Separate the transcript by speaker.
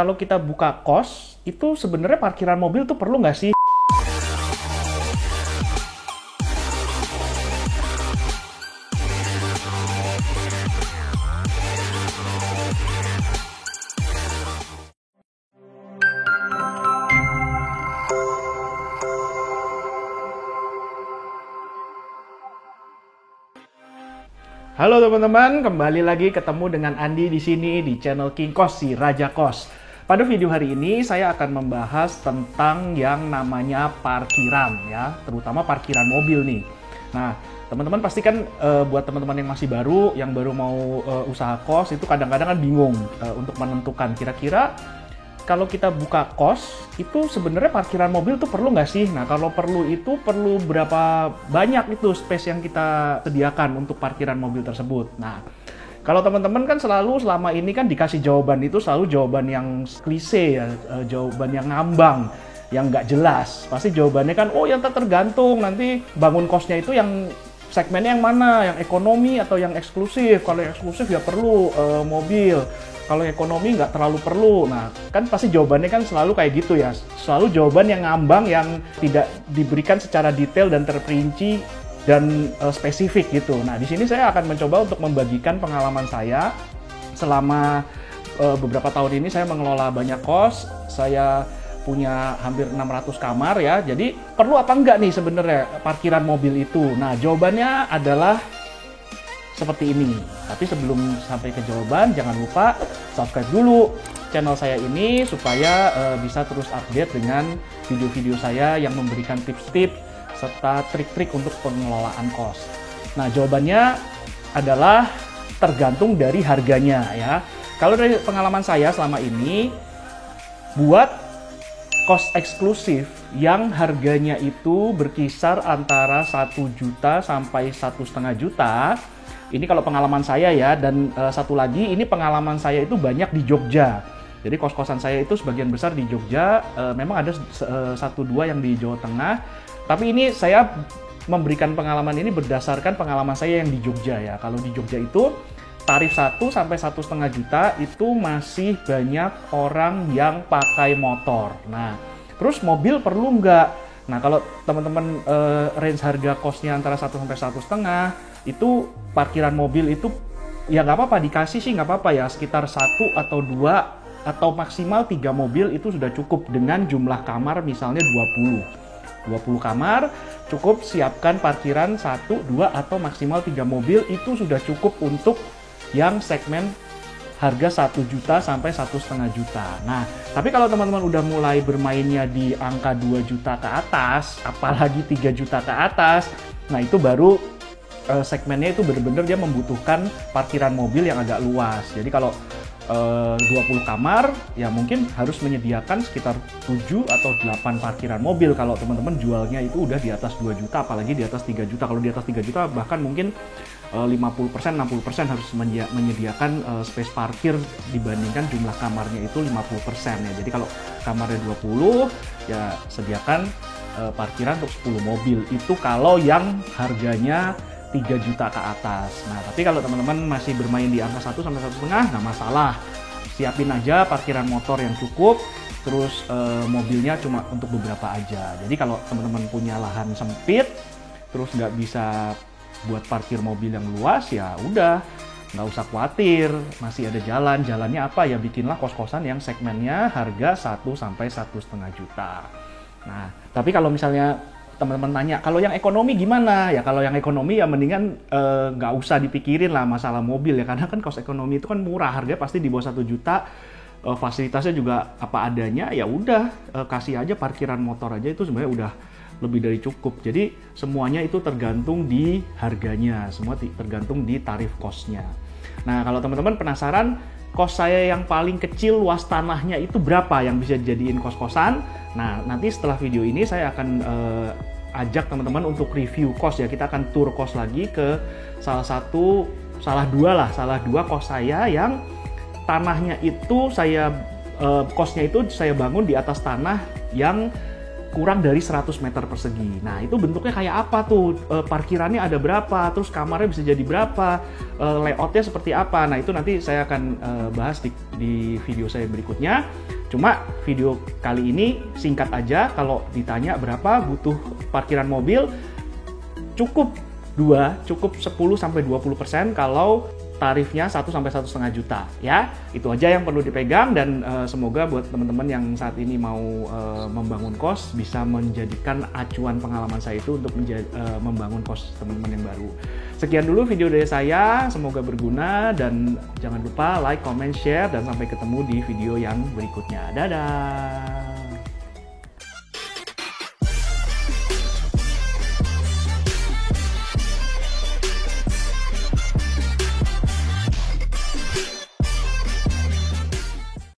Speaker 1: kalau kita buka kos, itu sebenarnya parkiran mobil tuh perlu nggak sih? Halo teman-teman, kembali lagi ketemu dengan Andi di sini di channel King Kos, si Raja Kos. Pada video hari ini saya akan membahas tentang yang namanya parkiran ya, terutama parkiran mobil nih. Nah, teman-teman pasti kan buat teman-teman yang masih baru, yang baru mau usaha kos itu kadang-kadang kan bingung untuk menentukan kira-kira kalau kita buka kos, itu sebenarnya parkiran mobil tuh perlu nggak sih? Nah, kalau perlu itu perlu berapa banyak itu space yang kita sediakan untuk parkiran mobil tersebut. Nah, kalau teman-teman kan selalu selama ini kan dikasih jawaban itu selalu jawaban yang klise ya, jawaban yang ngambang, yang nggak jelas. Pasti jawabannya kan, oh yang tergantung, nanti bangun kosnya itu yang segmennya yang mana, yang ekonomi atau yang eksklusif. Kalau yang eksklusif ya perlu mobil. Kalau ekonomi nggak terlalu perlu. Nah, kan pasti jawabannya kan selalu kayak gitu ya. Selalu jawaban yang ngambang, yang tidak diberikan secara detail dan terperinci dan spesifik gitu. Nah, di sini saya akan mencoba untuk membagikan pengalaman saya selama beberapa tahun ini saya mengelola banyak kos. Saya punya hampir 600 kamar ya. Jadi perlu apa enggak nih sebenarnya parkiran mobil itu? Nah, jawabannya adalah seperti ini. Tapi sebelum sampai ke jawaban, jangan lupa subscribe dulu channel saya ini supaya bisa terus update dengan video-video saya yang memberikan tips-tips serta trik-trik untuk pengelolaan kos. Nah, jawabannya adalah tergantung dari harganya ya. Kalau dari pengalaman saya selama ini, buat kos eksklusif yang harganya itu berkisar antara 1 juta sampai 1,5 juta. Ini kalau pengalaman saya ya, dan satu lagi ini pengalaman saya itu banyak di Jogja. Jadi kos-kosan saya itu sebagian besar di Jogja, memang ada 1-2 yang di Jawa Tengah. Tapi ini saya memberikan pengalaman ini berdasarkan pengalaman saya yang di Jogja ya. Kalau di Jogja itu tarif 1 sampai 1,5 juta itu masih banyak orang yang pakai motor. Nah, terus mobil perlu nggak? Nah, kalau teman-teman range harga kosnya antara 1 sampai 1,5, itu parkiran mobil itu ya nggak apa-apa, dikasih sih nggak apa-apa ya, sekitar 1 atau 2 atau maksimal 3 mobil itu sudah cukup dengan jumlah kamar misalnya 20 kamar, cukup siapkan parkiran 1, 2 atau maksimal 3 mobil itu sudah cukup untuk yang segmen harga 1 juta sampai 1,5 juta. Nah, tapi kalau teman-teman udah mulai bermainnya di angka 2 juta ke atas, apalagi 3 juta ke atas, nah itu baru segmennya itu benar-benar dia membutuhkan parkiran mobil yang agak luas. Jadi kalau 20 kamar ya mungkin harus menyediakan sekitar 7 atau 8 parkiran mobil kalau teman-teman jualnya itu udah di atas 2 juta, apalagi di atas 3 juta. Kalau di atas 3 juta bahkan mungkin 50%, 60% harus menyediakan space parkir dibandingkan jumlah kamarnya itu 50% ya. Jadi kalau kamarnya 20 ya sediakan parkiran untuk 10 mobil. Itu kalau yang harganya 3 juta ke atas. Nah, tapi kalau teman-teman masih bermain di angka 1 sampai 1,5, nggak masalah. Siapin aja parkiran motor yang cukup, terus mobilnya cuma untuk beberapa aja. Jadi kalau teman-teman punya lahan sempit, terus nggak bisa buat parkir mobil yang luas, ya udah, nggak usah khawatir, masih ada jalan. Jalannya apa ya? Bikinlah kos-kosan yang segmennya harga 1 sampai 1,5 juta. Nah, tapi kalau misalnya teman-teman tanya, kalau yang ekonomi gimana? Ya kalau yang ekonomi ya mendingan nggak usah dipikirin lah masalah mobil ya, karena kan kos ekonomi itu kan murah, harganya pasti di bawah 1 juta, fasilitasnya juga apa adanya, ya udah kasih aja parkiran motor aja itu sebenarnya udah lebih dari cukup. Jadi semuanya itu tergantung di harganya, semua tergantung di tarif kosnya. Nah, kalau teman-teman penasaran kos saya yang paling kecil luas tanahnya itu berapa yang bisa dijadiin kos-kosan, nah nanti setelah video ini saya akan ajak teman-teman untuk review kos ya. Kita akan tur kos lagi ke salah dua kos saya yang tanahnya itu kosnya itu saya bangun di atas tanah yang kurang dari 100 meter persegi. Nah, itu bentuknya kayak apa tuh? Parkirannya ada berapa? Terus kamarnya bisa jadi berapa? Layoutnya seperti apa? Nah, itu nanti saya akan bahas di video saya berikutnya. Cuma video kali ini singkat aja. Kalau ditanya berapa butuh parkiran mobil, cukup 10-20% kalau tarifnya 1-1,5 juta ya. Itu aja yang perlu dipegang, dan semoga buat teman-teman yang saat ini mau membangun kos bisa menjadikan acuan pengalaman saya itu untuk membangun kos teman-teman yang baru. Sekian dulu video dari saya, semoga berguna, dan jangan lupa like, comment, share, dan sampai ketemu di video yang berikutnya. Dadah.